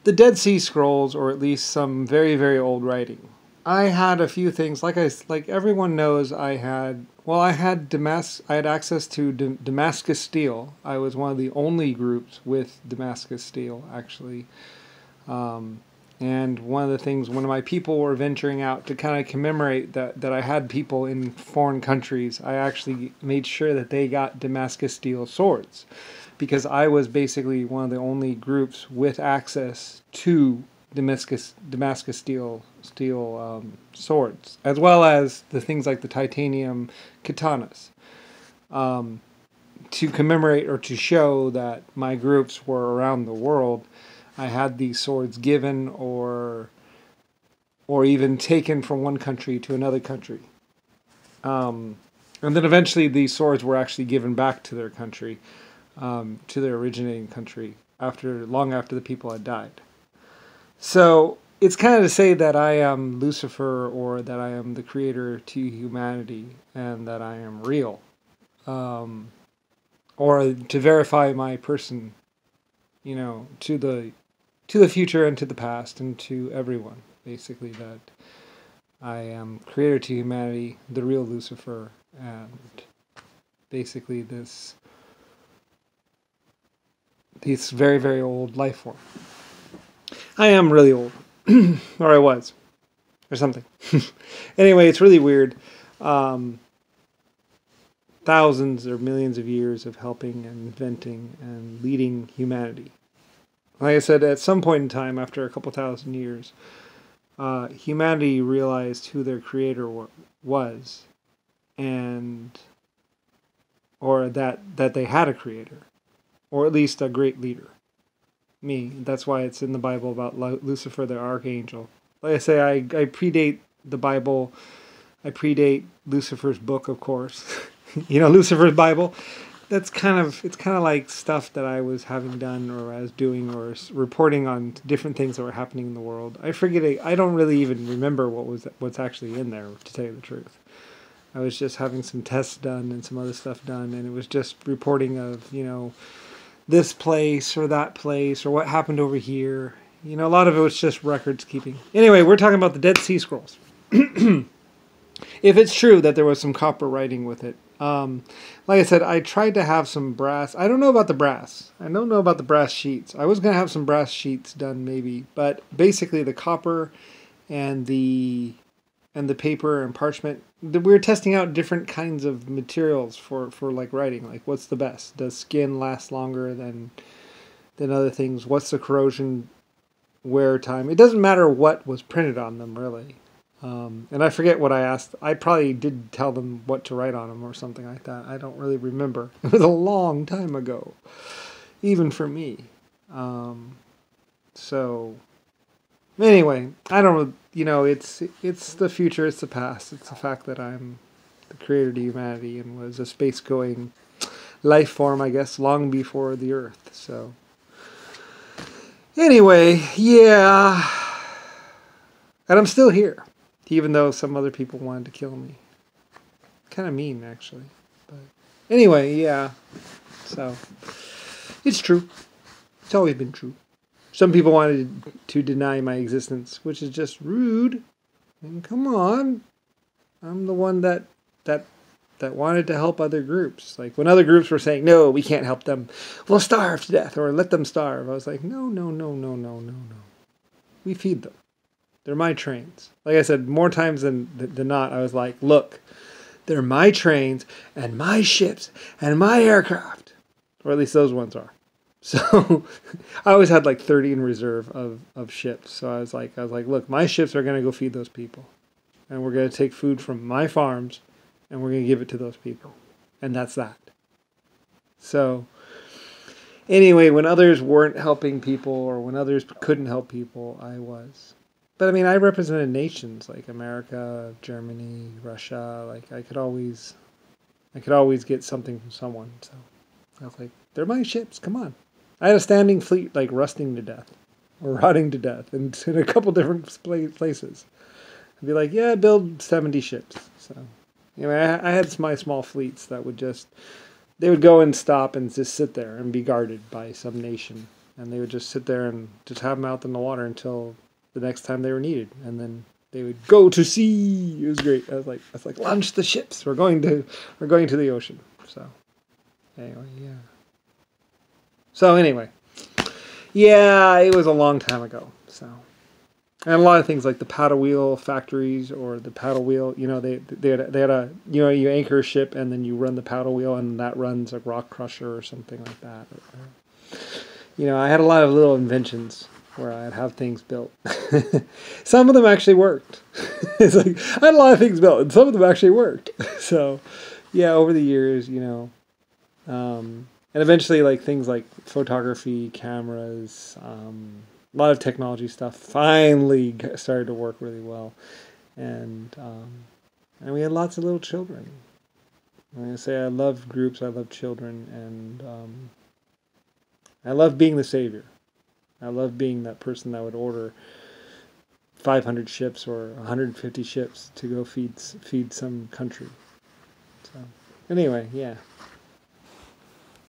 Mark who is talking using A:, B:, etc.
A: the Dead Sea Scrolls, or at least some very, very old writing. I had a few things, like everyone knows. I had access to Damascus steel. I was one of the only groups with Damascus steel, actually. And one of my people were venturing out to kind of commemorate that I had people in foreign countries. I actually made sure that they got Damascus steel swords, because I was basically one of the only groups with access to Damascus steel swords, as well as the things like the titanium katanas, to commemorate or to show that my groups were around the world. I had these swords given or even taken from one country to another country. And then eventually these swords were actually given back to their country, to their originating country, long after the people had died. So it's kind of to say that I am Lucifer, or that I am the creator to humanity, and that I am real. Or to verify my person, to the future and to the past and to everyone, basically, that I am creator to humanity, the real Lucifer, and basically this very, very old life form. I am really old, or I was, or something. Anyway, it's really weird. Thousands or millions of years of helping and inventing and leading humanity. Like I said, at some point in time, after a couple thousand years, humanity realized who their creator was, or that they had a creator, or at least a great leader. Me. That's why it's in the Bible about Lucifer, the archangel. Like I say, I predate the Bible. I predate Lucifer's book, of course. Lucifer's Bible. It's kind of like stuff that I was having done, or I was doing, or reporting on different things that were happening in the world. I forget it. I don't really even remember what's actually in there, to tell you the truth. I was just having some tests done and some other stuff done, and it was just reporting of, this place or that place, or what happened over here. A lot of it was just records keeping. Anyway, we're talking about the Dead Sea Scrolls. If it's true that there was some copper writing with it. Like I said, I tried to have some brass. I don't know about the brass. I don't know about the brass sheets. I was going to have some brass sheets done maybe, but basically the copper and the paper and parchment, we were testing out different kinds of materials for like writing. Like, what's the best? Does skin last longer than other things? What's the corrosion wear time? It doesn't matter what was printed on them, really. And I forget what I asked. I probably did tell them what to write on them or something like that. I don't really remember. It was a long time ago, even for me. So anyway, I don't. It's the future. It's the past. It's the fact that I'm the creator to humanity and was a space-going life form, I guess, long before the Earth. So anyway, yeah, and I'm still here. Even though some other people wanted to kill me. Kind of mean, actually. But anyway, yeah. So, it's true. It's always been true. Some people wanted to deny my existence, which is just rude. And come on. I'm the one that wanted to help other groups. Like, when other groups were saying, no, we can't help them. We'll starve to death, or let them starve. I was like, no. We feed them. They're my trains. Like I said, more times than not, I was like, look, they're my trains and my ships and my aircraft. Or at least those ones are. So I always had like 30 in reserve of ships. So I was like, look, my ships are going to go feed those people. And we're going to take food from my farms and we're going to give it to those people. And that's that. So anyway, when others weren't helping people, or when others couldn't help people, I was. But I mean, I represented nations like America, Germany, Russia. Like I could always get something from someone. So I was like, they're my ships. Come on. I had a standing fleet, like rusting to death or rotting to death, in a couple different places. I'd be like, yeah, build 70 ships. So anyway, I had my small fleets that would they would go and stop and just sit there and be guarded by some nation. and they would just sit there and just have them out in the water until the next time they were needed, and then they would go to sea. It was great. I was like, launch the ships. We're going to the ocean. So anyway, yeah. So anyway, yeah, it was a long time ago. So. And a lot of things like the paddle wheel factories or the paddle wheel, they had a, you anchor a ship and then you run the paddle wheel and that runs a rock crusher or something like that. I had a lot of little inventions where I'd have things built. Some of them actually worked. It's like I had a lot of things built and some of them actually worked. So, yeah, over the years, and eventually like things like photography, cameras, a lot of technology stuff finally started to work really well, and we had lots of little children. Like I say, I love groups, I love children, and I love being the savior. I love being that person that would order 500 ships or 150 ships to go feed some country. So anyway, yeah.